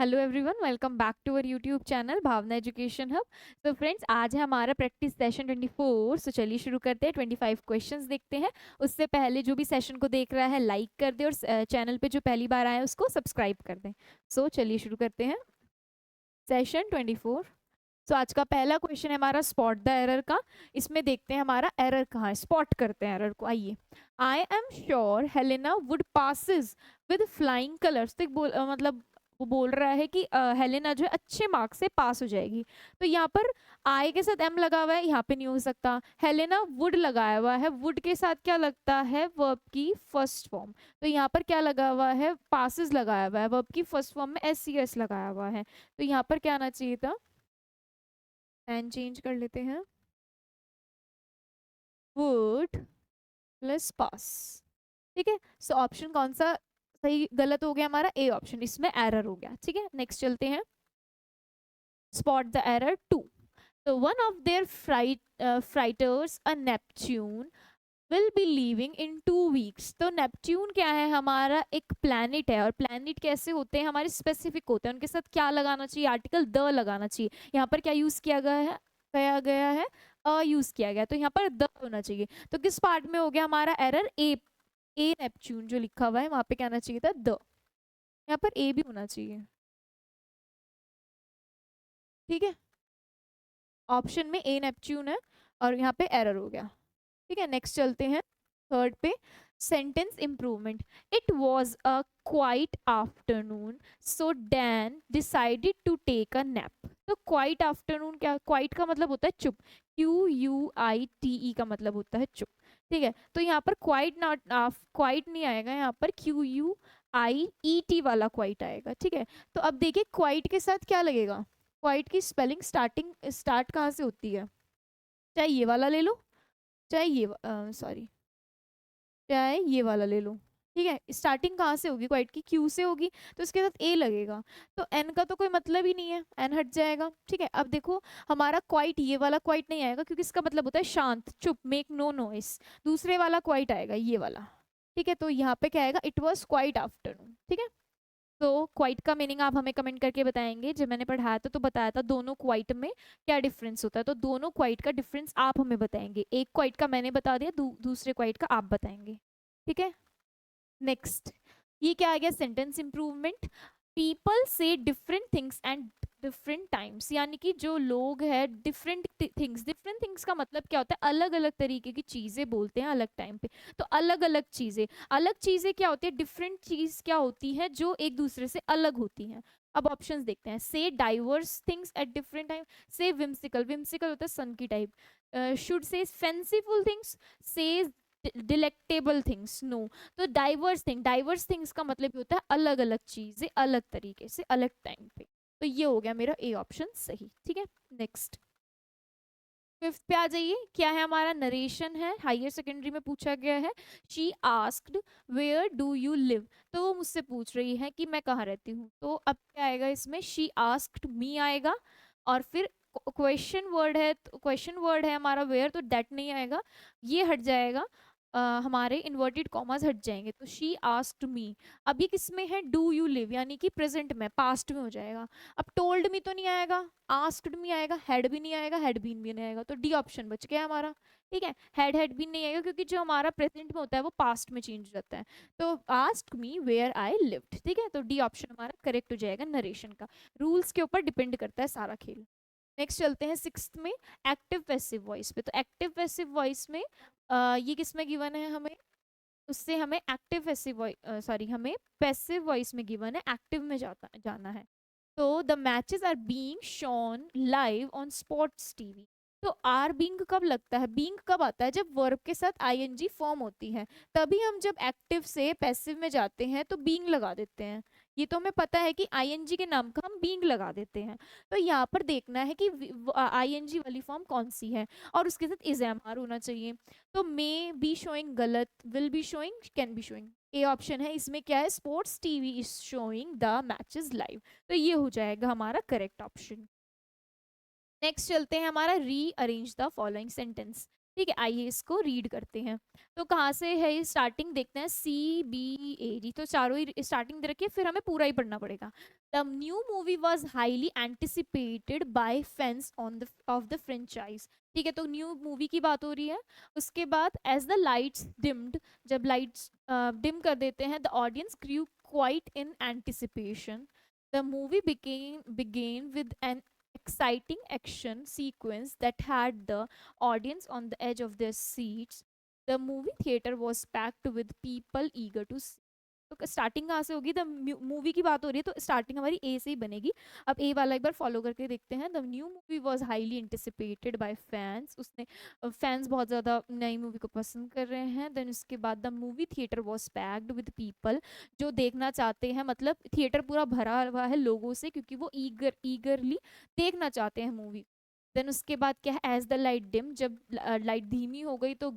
Hello everyone, welcome back to our YouTube channel Bhavna education hub. तो friends, आज है हमारा प्रैक्टिस सेशन 24। तो चलिए शुरू करते हैं। 25 क्वेश्चंस देखते हैं। उससे पहले जो भी सेशन को देख रहा है लाइक कर दे, और चैनल पे जो पहली बार आया है उसको सब्सक्राइब कर दें। सो चलिए शुरू करते हैं सेशन 24। सो आज का पहला क्वेश्चन है हमारा स्पॉट द एरर का। इसमें देखते हैं हमारा एरर कहाँ है, स्पॉट करते हैं एरर को। आइए। I am sure Helena would passes with flying colours. तो मतलब वो बोल रहा है कि हेलेना जो है अच्छे मार्क्स से पास हो जाएगी। तो यहाँ पर आई के साथ एम लगा हुआ है, यहाँ पे नहीं हो सकता। हेलेना वुड लगाया हुआ है, वुड के साथ क्या लगता है, वर्ब की फर्स्ट फॉर्म। तो यहाँ पर क्या लगा हुआ है, पासिस लगाया हुआ है, वर्ब की फर्स्ट फॉर्म में एस सी एस लगाया हुआ है। तो यहाँ पर क्या आना चाहिए था, एंड चेंज कर लेते हैं, वुड प्लस पास। ठीक है। सो ऑप्शन कौन सा सही गलत हो गया हमारा, ए ऑप्शन, इसमें एरर हो गया। ठीक है, नेक्स्ट चलते हैं। Spot the error 2। तो one of their freighters a Neptune will be leaving in 2 weeks. तो नेपच्यून क्या है, हमारा एक प्लैनेट है। और प्लैनेट कैसे होते हैं, हमारे स्पेसिफिक होते हैं। उनके साथ क्या लगाना चाहिए, आर्टिकल द लगाना चाहिए। यहाँ पर क्या यूज किया गया है अ यूज किया गया, तो यहाँ पर द होना चाहिए। तो किस पार्ट में हो गया हमारा एरर, ए नेपच्यून जो लिखा हुआ है वहां पे क्या आना चाहिए था, द। यहाँ पर ए भी होना चाहिए। ठीक है, ऑप्शन में ए नेपच्यून है और यहाँ पे एरर हो गया। ठीक है, नेक्स्ट चलते हैं थर्ड पे। Sentence improvement. It was a quite afternoon so Dan decided to take a nap. तो क्वाइट आफ्टरनून क्या, क्वाइट का मतलब होता है चुप, QUITE का मतलब होता है चुप। ठीक है, तो यहाँ पर क्वाइट नॉट, क्वाइट नहीं आएगा, यहाँ पर QUIET वाला क्वाइट आएगा। ठीक है, तो अब देखिए क्वाइट के साथ क्या लगेगा, क्वाइट की स्पेलिंग स्टार्ट कहाँ से होती है, चाहे ये वाला ले लो, चाहे ये सॉरी चाहे ये वाला ले लो। ठीक है, स्टार्टिंग कहाँ से होगी, क्वाइट की क्यू से होगी, तो इसके साथ ए लगेगा। तो एन का तो कोई मतलब ही नहीं है, एन हट जाएगा। ठीक है, अब देखो हमारा क्वाइट, ये वाला क्वाइट नहीं आएगा क्योंकि इसका मतलब होता है शांत, चुप, मेक नो नॉइस। दूसरे वाला क्वाइट आएगा, ये वाला। ठीक है, तो यहाँ पे क्या आएगा, इट वॉज क्वाइट आफ्टरनून। ठीक है, तो क्वाइट का मीनिंग आप हमें कमेंट करके बताएंगे। जब मैंने पढ़ाया था तो बताया था दोनों क्वाइट में क्या डिफरेंस होता है। तो दोनों क्वाइट का डिफरेंस आप हमें बताएंगे, एक क्वाइट का मैंने बता दिया, दूसरे क्वाइट का आप बताएंगे। ठीक है, नेक्स्ट। ये क्या आ गया, सेंटेंस इंप्रूवमेंट। पीपल से different things and different times. यानी कि जो लोग हैं डिफरेंट थिंग्स का मतलब क्या होता है, अलग अलग तरीके की चीजें बोलते हैं अलग टाइम पे। तो अलग चीजें क्या होती है, डिफरेंट चीज क्या होती है जो एक दूसरे से अलग होती हैं। अब ऑप्शंस देखते हैं। से diverse things at different time, से विम्सिकल, विम्सिकल होता है सन की टाइप। शुड से फेंसीफुल थिंग्स, से डिलेक्टेबल थिंग्स, नो। तो डाइवर्स थिंग्स का मतलब होता है अलग अलग चीजें, अलग तरीके से, अलग टाइम पे। तो ये हो गया मेरा ए ऑप्शन सही। ठीक है, नेक्स्ट फिफ्थ पे आ जाइए। क्या है हमारा, नरेशन है, हायर सेकेंडरी में पूछा गया है। She asked where do you live. तो वो मुझसे पूछ रही है कि मैं कहाँ रहती हूँ। तो अब क्या आएगा इसमें, शी आस्क्ड मी आएगा, और फिर क्वेश्चन वर्ड है हमारा वेयर, तो दैट नहीं आएगा, ये हट जाएगा। हमारे इन्वर्टेड कॉमास हट जाएंगे, तो शी आस्क्ड मी। अब ये किस में है, डू यू लिव, यानी कि प्रेजेंट में, पास्ट में हो जाएगा। अब टोल्ड मी तो नहीं आएगा, आस्क्ड मी आएगा, हैड भी नहीं आएगा, हैड बीन भी नहीं आएगा, तो डी ऑप्शन बच गया हमारा। ठीक है, हैड बीन नहीं आएगा क्योंकि जो हमारा प्रेजेंट में होता है वो पास्ट में चेंज हो जाता है। तो asked me where I lived. ठीक है, तो डी ऑप्शन हमारा करेक्ट हो जाएगा। नरेशन का रूल्स के ऊपर डिपेंड करता है सारा खेल। नेक्स्ट चलते हैं सिक्स्थ में, एक्टिव पैसिव वॉइस पे। तो एक्टिव पैसिव वॉइस में ये किसमें गिवन है हमें, उससे हमें एक्टिव पैसिव वॉइस, सॉरी, हमें पैसिव वॉइस में गिवन है, एक्टिव में जाना है। तो the matches are being shown live on sports TV. तो आर बीइंग कब लगता है, बीइंग कब आता है, जब वर्ब के साथ आईएनजी फॉर्म होती है, तभी हम जब एक्टिव से पैसिव में जाते हैं तो बीइंग लगा देते हैं। ये तो हमें पता है कि आईएनजी के नाम का हम बीइंग लगा देते हैं। तो यहाँ पर देखना है कि आईएनजी वाली फॉर्म कौन सी है, और उसके साथ इज एम आर होना चाहिए। तो मे बी शोइंग गलत, will be showing, can be showing, A option है। इसमें क्या है, sports TV is showing the matches live, तो ये हो जाएगा हमारा करेक्ट ऑप्शन। नेक्स्ट चलते हैं हमारा री अरेंज द फॉलोइंग सेंटेंस। ठीक है, आइए इसको रीड करते हैं। तो कहाँ से है ये स्टार्टिंग, देखते हैं CBAD, तो चारों ही स्टार्टिंग दे रखी है, फिर हमें पूरा ही पढ़ना पड़ेगा। The new movie was highly anticipated by fans on the of the franchise. ठीक है, तो न्यू मूवी की बात हो रही है। उसके बाद एज द लाइट्स डिम्ड, जब लाइट्स डिम कर देते हैं, the audience grew quite in anticipation. The movie began with an exciting action sequence that had the audience on the edge of their seats. The movie theater was packed with people eager to see. तो starting कहाँ से होगी, the movie की बात हो रही है, तो स्टार्टिंग हमारी ए से ही बनेगी। अब ए वाला एक बार फॉलो करके देखते हैं। The new movie was highly anticipated by fans, उसने फैंस बहुत ज़्यादा नई मूवी को पसंद कर रहे हैं। देन उसके बाद the movie theatre was packed with people, जो देखना चाहते हैं, मतलब थिएटर पूरा भरा हुआ है लोगों से, क्योंकि वो ईगरली देखना चाहते हैं मूवी। देन उसके बाद क्या है, एज द लाइट डिम, जब लाइट धीमी हो गई तो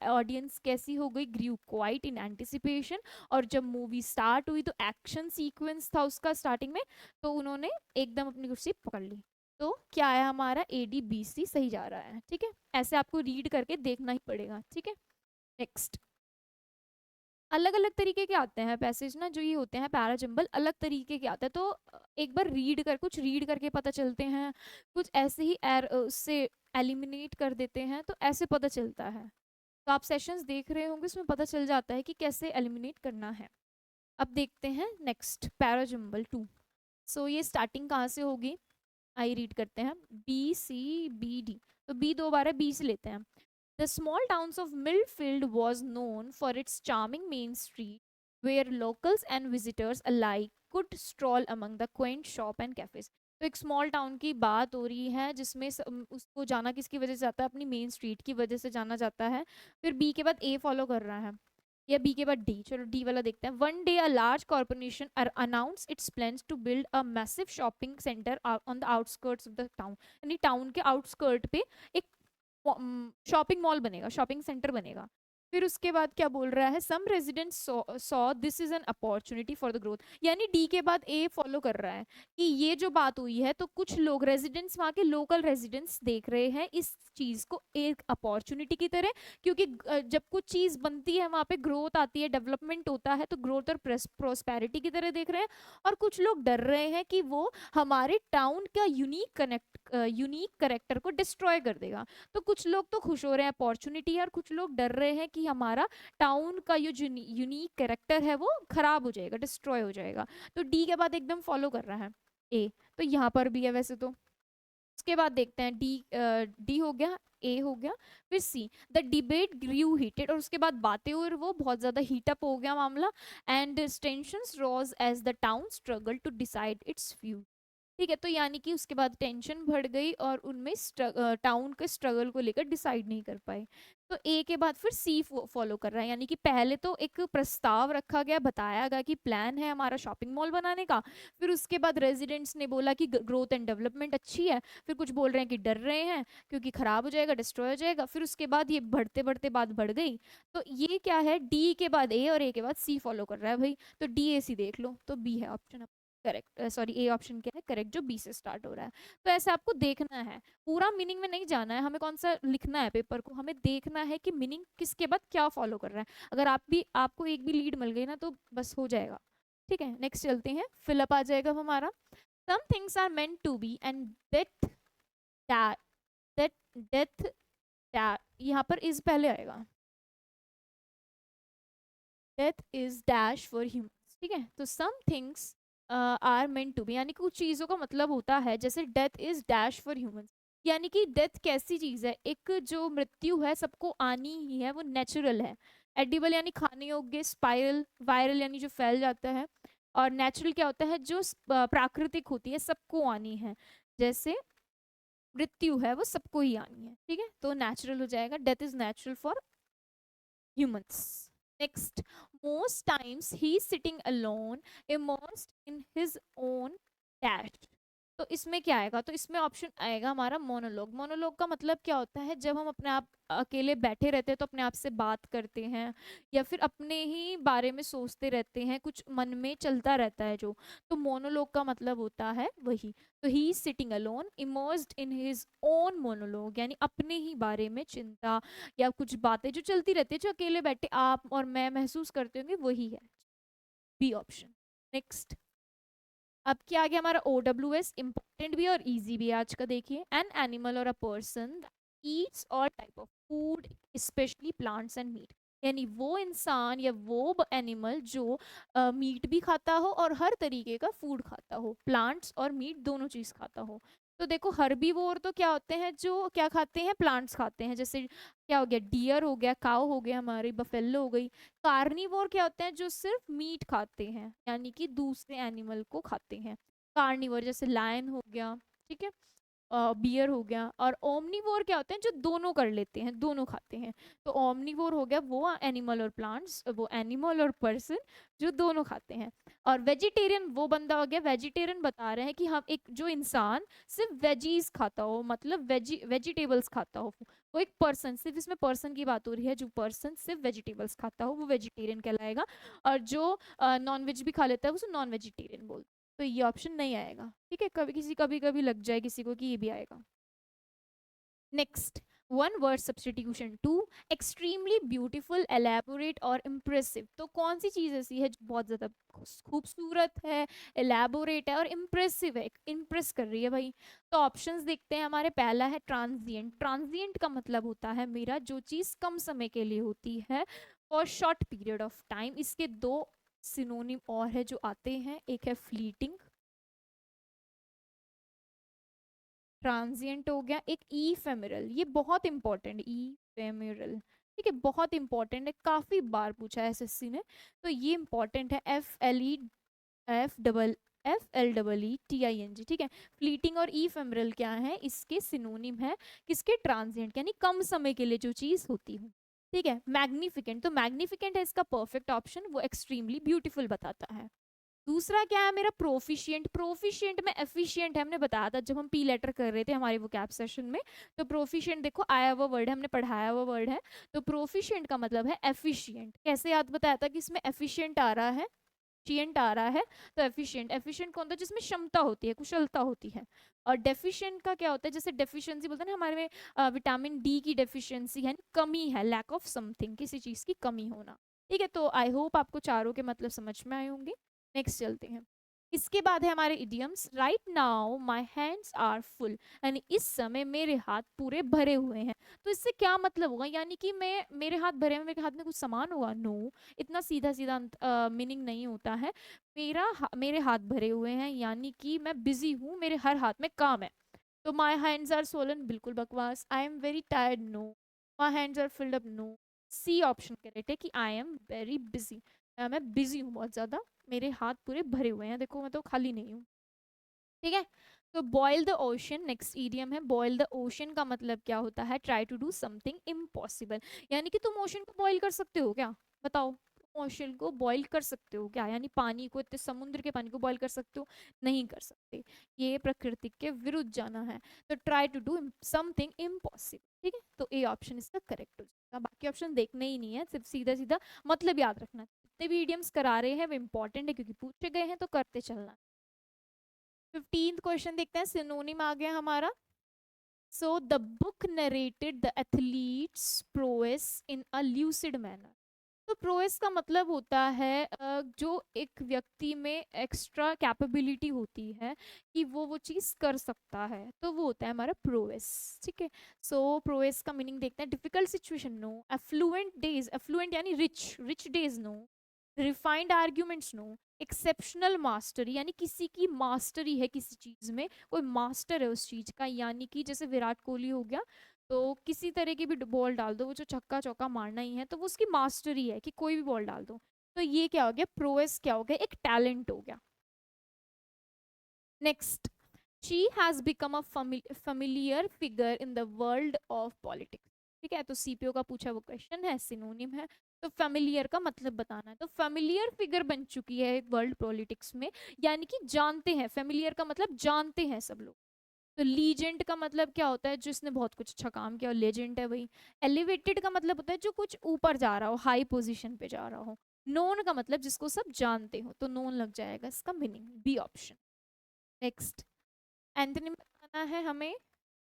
ऑडियंस कैसी हो गई, ग्रू क्वाइट इन एंटिसिपेशन। और जब मूवी स्टार्ट हुई तो एक्शन सीक्वेंस था उसका स्टार्टिंग में, तो उन्होंने एकदम अपनी कुर्सी पकड़ ली। तो क्या है हमारा, ADBC सही जा रहा है। ठीक है, ऐसे आपको रीड करके देखना ही पड़ेगा। ठीक है, नेक्स्ट। अलग अलग तरीके के आते हैं पैसेज ना, जो ये होते हैं पैराजम्बल, अलग तरीके के आते हैं। तो एक बार रीड कर, कुछ रीड करके पता चलते हैं, कुछ ऐसे ही उससे एलिमिनेट कर देते हैं, तो ऐसे पता चलता है। तो आप सेशंस देख रहे होंगे, उसमें पता चल जाता है कि कैसे एलिमिनेट करना है। अब देखते हैं नेक्स्ट, पैराजम्बल 2। सो ये स्टार्टिंग कहाँ से होगी, आई रीड करते हैं, BCBD। तो बी दो बार है, बी से लेते हैं। The small towns of Millfield was known for its charming main street, where locals and visitors alike could stroll among the quaint shop and cafes. तो एक स्मॉल टाउन की बात हो रही है, जिसमें उसको जाना किसकी वजह से जाता है, अपनी मेन स्ट्रीट की वजह से जाना जाता है। फिर बी के बाद ए फॉलो कर रहा है, या बी के बाद डी, चलो डी वाला देखते हैं। One day a large corporation announce its plans to build a massive shopping centre on the outskirts of the town, यानी टाउन के आउटस्कर्ट पे एक शॉपिंग मॉल बनेगा, शॉपिंग सेंटर बनेगा। फिर उसके बाद क्या बोल रहा है, some residents saw this is an opportunity for the growth, यानी डी के बाद ए फॉलो कर रहा है कि ये जो बात हुई है, तो कुछ लोग रेजिडेंट्स, वहाँ के लोकल रेजिडेंट्स देख रहे हैं इस चीज को एक अपॉर्चुनिटी की तरह, क्योंकि जब कुछ चीज बनती है वहाँ पे ग्रोथ आती है, डेवलपमेंट होता है, तो ग्रोथ और प्रोस्पेरिटी की तरह देख रहे हैं। और कुछ लोग डर रहे हैं कि वो हमारे टाउन का यूनिक करेक्टर को डिस्ट्रॉय कर देगा। तो कुछ लोग तो खुश हो रहे हैं अपॉर्चुनिटी है, और कुछ लोग डर रहे हैं कि हमारा टाउन का जो यूनिक कैरेक्टर है वो खराब हो जाएगा, डिस्ट्रॉय हो जाएगा। तो डी के बाद एकदम फॉलो कर रहा है ए, तो यहाँ पर भी है वैसे तो। उसके बाद देखते हैं डी हो गया, ए हो गया, फिर सी। द डिबेट ग्रू हीटेड, और उसके बाद बातें और वो बहुत ज्यादा हीटअप हो गया मामला। And tensions rose as the town struggle to decide its future. ठीक है, तो यानी कि उसके बाद टेंशन बढ़ गई और उनमें टाउन के स्ट्रगल को लेकर डिसाइड नहीं कर पाए। तो ए के बाद फिर सी फॉलो कर रहा है, यानी कि पहले तो एक प्रस्ताव रखा गया, बताया गया कि प्लान है हमारा शॉपिंग मॉल बनाने का। फिर उसके बाद रेजिडेंट्स ने बोला कि ग्रोथ एंड डेवलपमेंट अच्छी है। फिर कुछ बोल रहे हैं कि डर रहे हैं क्योंकि खराब हो जाएगा, डिस्ट्रॉय हो जाएगा। फिर उसके बाद ये बढ़ते बढ़ते बात बढ़ गई। तो ये क्या है, डी के बाद ए और ए के बाद सी फॉलो कर रहा है भाई। तो डी ए सी देख लो, तो बी है option correct, sorry A option क्या है करेक्ट, जो बी से स्टार्ट हो रहा है। तो ऐसे आपको देखना है, पूरा मीनिंग में नहीं जाना है, हमें कौन सा लिखना है पेपर को, हमें देखना है कि मीनिंग किसके बाद क्या फॉलो कर रहा है। अगर आपको एक भी लीड मिल गई ना, तो बस हो जाएगा। ठीक है, नेक्स्ट चलते हैं, फिलअप आ जाएगा हमारा। Some things are meant to be and that that death यहाँ पर इज पहले आएगा, death is dash for humans. ठीक है, तो some things are meant to be, यानी कुछ चीज़ों का मतलब होता है, जैसे death is dash for humans, यानी कि डेथ कैसी चीज़ है, एक जो मृत्यु है सबको आनी ही है, वो नेचुरल है। एडिबल यानी खाने योग्य, स्पाइरल वायरल यानी जो फैल जाता है, और नेचुरल क्या होता है, जो प्राकृतिक होती है, सबको आनी है। जैसे मृत्यु है वो सबको ही आनी है। ठीक है, तो नेचुरल हो जाएगा, death is natural for humans. Next, most times he's sitting alone, immersed in his own dash. तो इसमें क्या आएगा, तो इसमें ऑप्शन आएगा हमारा मोनोलॉग। मोनोलॉग का मतलब क्या होता है, जब हम अपने आप अकेले बैठे रहते हैं तो अपने आप से बात करते हैं, या फिर अपने ही बारे में सोचते रहते हैं, कुछ मन में चलता रहता है जो, तो मोनोलॉग का मतलब होता है वही। तो he is sitting alone immersed in his own monologue, यानी अपने ही बारे में चिंता या कुछ बातें जो चलती रहती है, जो अकेले बैठे आप और मैं महसूस करते होंगे, वही है बी ऑप्शन। नेक्स्ट, अब क्या आ गया हमारा ओ डब्ल्यू एस, इंपॉर्टेंट भी और इजी भी है आज का। देखिए, एन एनिमल और a person eats all type of food specially plants and meat, यानी वो इंसान या वो एनिमल जो मीट भी खाता हो और हर तरीके का फूड खाता हो, प्लांट्स और मीट दोनों चीज खाता हो। तो देखो, हर्बीवोर तो क्या होते हैं, जो क्या खाते हैं, प्लांट्स खाते हैं, जैसे क्या हो गया, डियर हो गया, काऊ हो गया, हमारी बफेलो हो गई। कार्निवोर क्या होते हैं, जो सिर्फ मीट खाते हैं, यानी कि दूसरे एनिमल को खाते हैं। कार्निवोर जैसे लायन हो गया, ठीक है, बियर हो गया। और ओमनीवोर क्या होते हैं, जो दोनों कर लेते हैं, दोनों खाते हैं। तो ओमनीवोर हो गया वो एनिमल और प्लांट्स, वो एनिमल और पर्सन जो दोनों खाते हैं। और वेजिटेरियन वो बंदा हो गया, वेजिटेरियन बता रहे हैं कि हम एक जो इंसान सिर्फ वेजीज खाता हो, मतलब वेजिटेबल्स खाता हो, वो एक पर्सन, सिर्फ इसमें पर्सन की बात हो रही है, जो पर्सन सिर्फ वेजिटेबल्स खाता हो वो वेजिटेरियन कहलाएगा। और जो नॉन वेज भी खा लेता है उसे नॉन वेजिटेरियन बोलते हैं। तो ये ऑप्शन नहीं आएगा, ठीक है, कभी कभी लग जाए किसी को कि ये भी आएगा। Next, one word substitution two, extremely beautiful, elaborate और इम्प्रेसिव। तो कौन सी चीज ऐसी है जो बहुत ज्यादा खूबसूरत है, एलैबोरेट है और इम्प्रेसिव है, इम्प्रेस कर रही है भाई। तो ऑप्शंस देखते हैं हमारे, पहला है ट्रांजिएंट। ट्रांजिएंट का मतलब होता है मेरा, जो चीज कम समय के लिए होती है, for short period of time. इसके दो सिनोनिम और है जो आते हैं, एक है फ्लीटिंग, ट्रांजिएंट हो गया, एक ईफेमेरल, ये बहुत इंपॉर्टेंट, ईफेमेरल, ठीक है, बहुत इंपॉर्टेंट है, काफी बार पूछा है एसएससी ने। तो ये इंपॉर्टेंट है, FLETING, ठीक है। फ्लीटिंग और ईफेमरल क्या है, इसके सिनोनिम है, किसके, ट्रांजिएंट, यानी कम समय के लिए जो चीज होती है, ठीक है। मैग्निफिकेंट, तो मैग्निफिकेंट है इसका परफेक्ट ऑप्शन, वो एक्सट्रीमली ब्यूटीफुल बताता है। दूसरा क्या है मेरा, प्रोफिशिएंट। प्रोफिशिएंट में एफिशिएंट है, हमने बताया था जब हम पी लेटर कर रहे थे हमारे वो कैप सेशन में। तो प्रोफिशिएंट देखो आया हुआ वर्ड है, हमने पढ़ाया हुआ वर्ड है। तो प्रोफिशिएंट का मतलब है एफिशिएंट। कैसे याद बताया था कि इसमें एफिशिएंट आ रहा है, शिएंट आ रहा है। तो एफिशिएंट, एफिशिएंट कौन था, जिसमें क्षमता होती है, कुशलता होती है। और डेफिशिएंट का क्या होता है, जैसे डेफिशिएंसी बोलते हैं ना हमारे में, विटामिन डी की डेफिशिएंसी है, कमी है, लैक ऑफ समथिंग, किसी चीज की कमी होना। ठीक है, तो आई होप आपको चारों के मतलब समझ में आए होंगे। नेक्स्ट चलते हैं। इसके बाद है हमारे idioms. Right now my hands are full, यानी इस समय मेरे हाथ पूरे भरे हुए हैं। तो इससे क्या मतलब होगा, यानी कि मैं, मेरे हाथ भरे हैं, मेरे हाथ में कुछ सामान होगा, नो, इतना सीधा सीधा मीनिंग नहीं होता है। मेरे हाथ भरे हुए हैं, यानी कि मैं बिजी हूँ, मेरे हर हाथ में काम है। तो माई हैंड्स आर सोलन, बिल्कुल बकवास। I am very tired, no. My hands are filled up, no. C option correct है कि आई एम वेरी बिजी, मैं बिजी हूँ बहुत ज्यादा, मेरे हाथ पूरे भरे हुए हैं, देखो मैं तो खाली नहीं हूँ, ठीक है। तो boil the ocean, next idiom है। बॉयल द ओशन का मतलब क्या होता है, try to do something impossible, यानी कि तुम ओशन को बॉयल कर सकते हो क्या, बताओ, ओशन को बॉईल कर सकते हो क्या, यानी पानी को, इतने समुद्र के पानी को बॉईल कर सकते हो, नहीं कर सकते, ये प्रकृति के विरुद्ध जाना है। तो try to do something impossible, ठीक है। तो ए ऑप्शन इसका करेक्ट हो जाएगा, बाकी ऑप्शन देखने ही नहीं है, सिर्फ सीधा सीधा मतलब याद रखना। जितने भी इडियम्स करा रहे हैं वो इंपॉर्टेंट है, क्योंकि पूछे गए हैं तो करते चलना। 15th क्वेश्चन देखते हैं, सिनोनिम आ गया हमारा। So the book narrated the athletes प्रोएस in a lucid manner. तो प्रोएस का मतलब होता है जो एक व्यक्ति में एक्स्ट्रा कैपेबिलिटी होती है कि वो चीज़ कर सकता है, तो वो होता है हमारा प्रोएस, ठीक है। सो प्रोएस का मीनिंग देखते हैं। Difficult situation, no. Affluent days, affluent यानी rich, rich days, no. Refined arguments, no. Exceptional mastery, यानी किसी की मास्टरी है किसी चीज में, कोई मास्टर है उस चीज का, यानी कि जैसे विराट कोहली हो गया, तो किसी तरह की भी बॉल डाल दो, वो जो छक्का चौका मारना ही है, तो वो उसकी मास्टरी है कि कोई भी बॉल डाल दो। तो ये क्या हो गया, प्रोएस क्या हो गया, एक टैलेंट हो गया। Next, she has become a familiar figure in the world of politics, ठीक है। तो सीपीओ का पूछा वो क्वेश्चन है, सिनोनिम है। तो फेमिलियर का मतलब बताना है, तो फेमिलियर फिगर बन चुकी है वर्ल्ड पॉलिटिक्स में, यानी कि जानते हैं, फेमिलियर का मतलब जानते हैं सब लोग। तो लीजेंड का मतलब क्या होता है, जिसने बहुत कुछ अच्छा काम किया, और लेजेंड है वही। एलिवेटेड का मतलब होता है जो कुछ ऊपर जा रहा हो, हाई पोजीशन पे जा रहा हो। नोन का मतलब जिसको सब जानते हो, तो नोन लग जाएगा इसका मीनिंग, बी ऑप्शन। नेक्स्ट, एंथोनिम बताना है हमें,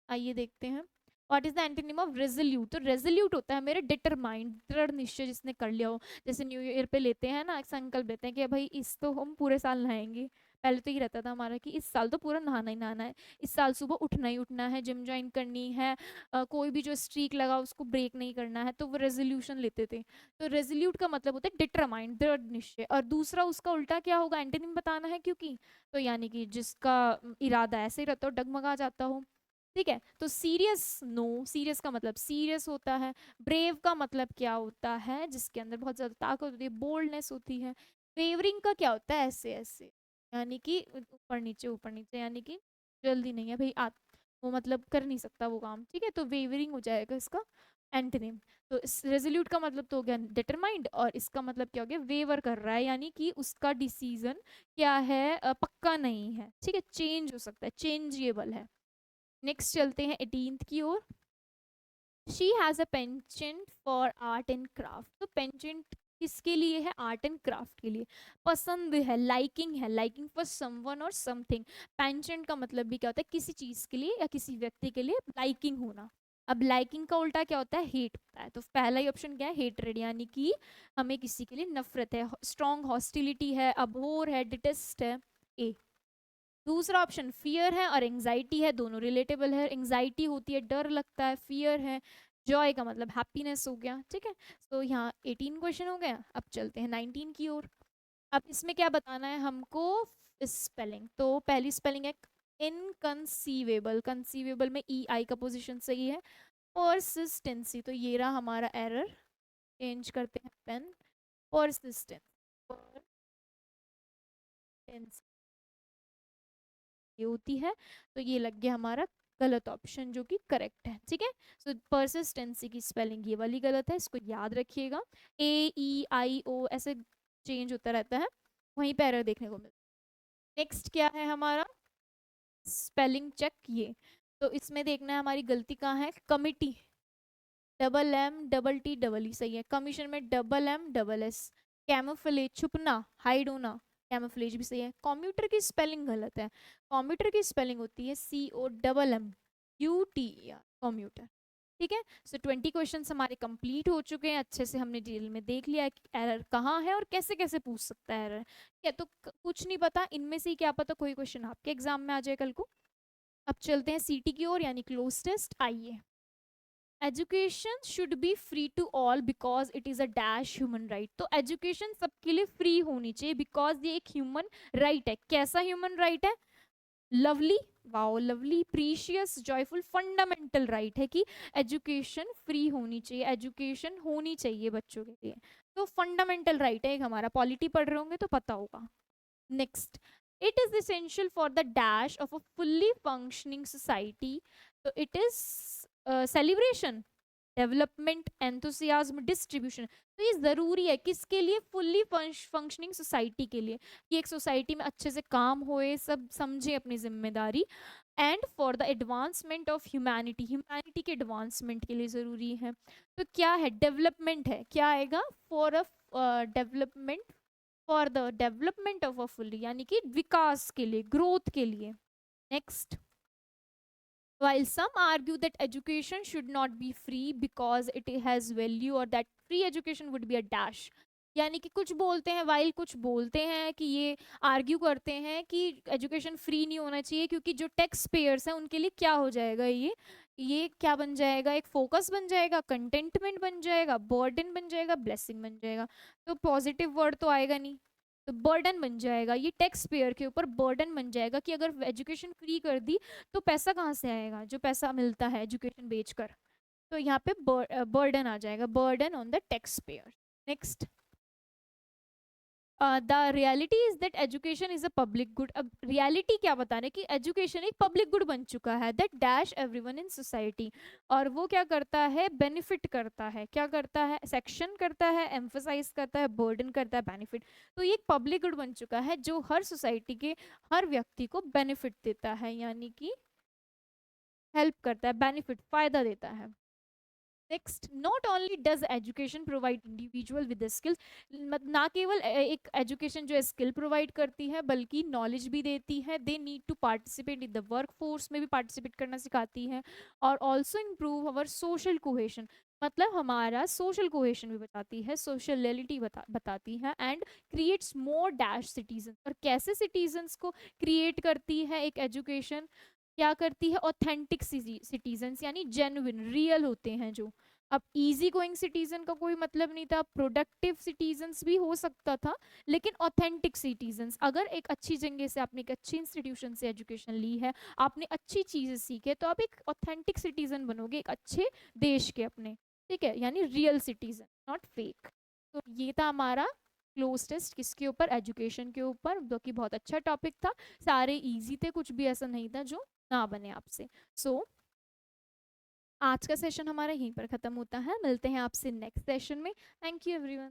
आइए देखते हैं। What is the antonym of resolute, तो रेजोल्यूट होता है मेरे डिटरमाइंड, दृढ़ निश्चय जिसने कर लिया हो। जैसे न्यू ईयर पे लेते हैं ना, संकल्प लेते हैं कि भाई इस तो हम पूरे साल नहाएंगे। पहले तो ये रहता था हमारा कि इस साल तो पूरा नहाना ही नहाना है, इस साल सुबह उठना ही उठना है, जिम ज्वाइन करनी है, कोई भी जो स्ट्रीक लगा उसको ब्रेक नहीं करना है, तो वो रेजोल्यूशन लेते थे। तो रेजोल्यूट का मतलब होता है डिटरमाइंड, दृढ़ निश्चय, और दूसरा उसका उल्टा क्या होगा, एंटोनिम बताना है क्योंकि, तो यानी कि जिसका इरादा ऐसे ही रहता हो, डगमगा जाता हो। ठीक है, तो सीरियस, नो, सीरियस का मतलब सीरियस होता है। ब्रेव का मतलब क्या होता है, जिसके अंदर बहुत ज्यादा ताकत होती है, बोल्डनेस होती है। वेवरिंग का क्या होता है, ऐसे ऐसे, यानी कि ऊपर नीचे ऊपर नीचे, यानी कि जल्दी नहीं है भाई, वो मतलब कर नहीं सकता वो काम। ठीक है, तो वेवरिंग हो जाएगा इसका एंटोनिम। तो इस रेजोल्यूट का मतलब तो हो गया डिटरमाइंड, और इसका मतलब क्या हो गया, वेवर कर रहा है, यानी कि उसका डिसीजन क्या है, पक्का नहीं है। ठीक है, चेंज हो सकता है, चेंजेबल है। नेक्स्ट चलते हैं 18th की ओर। She has a penchant for art and craft, तो पेंचेंट किसके लिए है, आर्ट एंड क्राफ्ट के लिए। पसंद है, लाइकिंग फॉर समवन और समथिंग। पेंचेंट का मतलब भी क्या होता है, किसी चीज के लिए या किसी व्यक्ति के लिए लाइकिंग होना। अब लाइकिंग का उल्टा क्या होता है, हेट होता है, तो पहला ही ऑप्शन क्या है, हेटरेड, यानी कि हमें किसी के लिए नफरत है, स्ट्रॉन्ग हॉस्टिलिटी है, अबोर है, डिटेस्ट है, ए। दूसरा ऑप्शन फियर है और एंग्जाइटी है, दोनों रिलेटेबल है। एंग्जाइटी होती है, डर लगता है, फियर है जॉय का मतलब हैप्पीनेस हो गया। ठीक है, तो यहाँ 18 क्वेश्चन हो गया, अब चलते हैं 19 की ओर। अब इसमें क्या बताना है हमको, स्पेलिंग। तो पहली स्पेलिंग है इनकंसीवेबल, कंसीवेबल में ई आई का पोजीशन सही है। परसिस्टेंसी, तो ये रहा हमारा एरर, चेंज करते हैं पेन। परसिस्टेंस, ये होती है, तो ये लग गया हमारा गलत ऑप्शन, जो कि करेक्ट है। ठीक है, सो परसिस्टेंसी की स्पेलिंग ये वाली गलत है, इसको याद रखिएगा। AEIO ऐसे चेंज होता रहता है, वहीं पे एरर देखने को मिलता है। नेक्स्ट क्या है हमारा, स्पेलिंग चेक ये। तो इसमें देखना है हमारी गलती कहाँ है, committee, double M double T double E सही है। कमीशन में double M double S। Camouflage, छुपना, हाइड होना, कैमोफ्लेज भी सही है। कम्प्यूटर की स्पेलिंग गलत है, कम्प्यूटर की स्पेलिंग होती है COMMUTER, कम्प्यूटर। ठीक है, सो 20 क्वेश्चन हमारे कंप्लीट हो चुके हैं, अच्छे से हमने डिटेल में देख लिया कि एरर कहाँ है और कैसे कैसे पूछ सकता है एरर। क्या तो कुछ नहीं पता इनमें से ही, क्या पता कोई क्वेश्चन आपके एग्जाम में आ जाए कल को। अब चलते हैं सीटी की ओर, यानी क्लोज टेस्ट। आइए, education should be free to all because it is a dash human right, तो एजुकेशन सबके लिए फ्री होनी चाहिए बिकॉज ये एक ह्यूमन राइट है। कैसा ह्यूमन राइट है, lovely, wow lovely, precious, joyful, fundamental right है कि एजुकेशन फ्री होनी चाहिए, एजुकेशन होनी चाहिए बच्चों के लिए। तो फंडामेंटल राइट है एक हमारा, पॉलिटी पढ़ रहे होंगे तो पता होगा। Next, it is essential for the dash of a fully functioning society, तो it is celebration, development, enthusiasm, distribution. तो ये ज़रूरी है किसके लिए, फुल्ली फंक्शनिंग सोसाइटी के लिए, कि एक सोसाइटी में अच्छे से काम होए, सब समझे अपनी जिम्मेदारी। And for the advancement of humanity, humanity के एडवांसमेंट के लिए ज़रूरी है। तो क्या है, डेवलपमेंट है, क्या आएगा, for a development, for the development of a fully, यानी कि विकास के लिए, ग्रोथ के लिए। Next, while some argue that education should not be free because it has value, or that free education would be a dash, यानी कि कुछ बोलते हैं वाइल, कुछ बोलते हैं कि ये आर्ग्यू करते हैं कि एजुकेशन फ्री नहीं होना चाहिए क्योंकि जो टैक्स पेयर्स हैं उनके लिए क्या हो जाएगा, ये क्या बन जाएगा, एक फोकस बन जाएगा, कंटेंटमेंट बन जाएगा, बर्डन बन जाएगा, ब्लेसिंग बन जाएगा। तो पॉजिटिव वर्ड तो आएगा नहीं, तो बर्डन बन जाएगा, ये टैक्स पेयर के ऊपर बर्डन बन जाएगा कि अगर एजुकेशन फ्री कर दी तो पैसा कहाँ से आएगा, जो पैसा मिलता है एजुकेशन बेचकर। तो यहाँ पे बर्डन आ जाएगा, burden on the tax payer. Next, the reality is that education is a public good. अब रियलिटी क्या बता रहे कि एजुकेशन एक पब्लिक गुड बन चुका है, that dash everyone in society. और वो क्या करता है, बेनिफिट करता है, क्या करता है, सेक्शन करता है, एम्फोसाइज करता है, बर्डन करता है, बेनिफिट। तो ये एक पब्लिक गुड बन चुका है जो हर सोसाइटी के हर व्यक्ति को बेनिफिट देता है, यानी कि हेल्प करता है, बेनिफिट, फायदा देता है। Next, not only does education provide individual with skills, ना केवल एक एजुकेशन जो है स्किल प्रोवाइड करती है बल्कि नॉलेज भी देती है। They need to participate in the work force में भी पार्टिसिपेट करना सिखाती है। और also improve our social cohesion, मतलब हमारा सोशल कोहेशन भी बताती है, सोशलिटी बताती है। And creates more dash citizen, और कैसे सिटीजन्स को क्रिएट करती है एक एजुकेशन, क्या करती है, ऑथेंटिक सिटीजन्स, यानी जेन्युइन रियल होते हैं जो। अब इजी गोइंग सिटीजन का कोई मतलब नहीं था, प्रोडक्टिव सिटीजन्स भी हो सकता था, लेकिन ऑथेंटिक सिटीजन्स, अगर एक अच्छी जगह से आपने एक अच्छी इंस्टीट्यूशन से एजुकेशन ली है, आपने अच्छी चीजें सीखे, तो आप एक ऑथेंटिक सिटीजन बनोगे एक अच्छे देश के अपने, ठीक है, यानी रियल सिटीजन, नॉट फेक। तो ये था हमारा क्लोज टेस्ट किसके ऊपर, एजुकेशन के ऊपर, जो कि बहुत अच्छा टॉपिक था। सारे इजी थे, कुछ भी ऐसा नहीं था जो ना बने आपसे। सो आज का सेशन हमारा यहीं पर खत्म होता है, मिलते हैं आपसे नेक्स्ट सेशन में। Thank you everyone.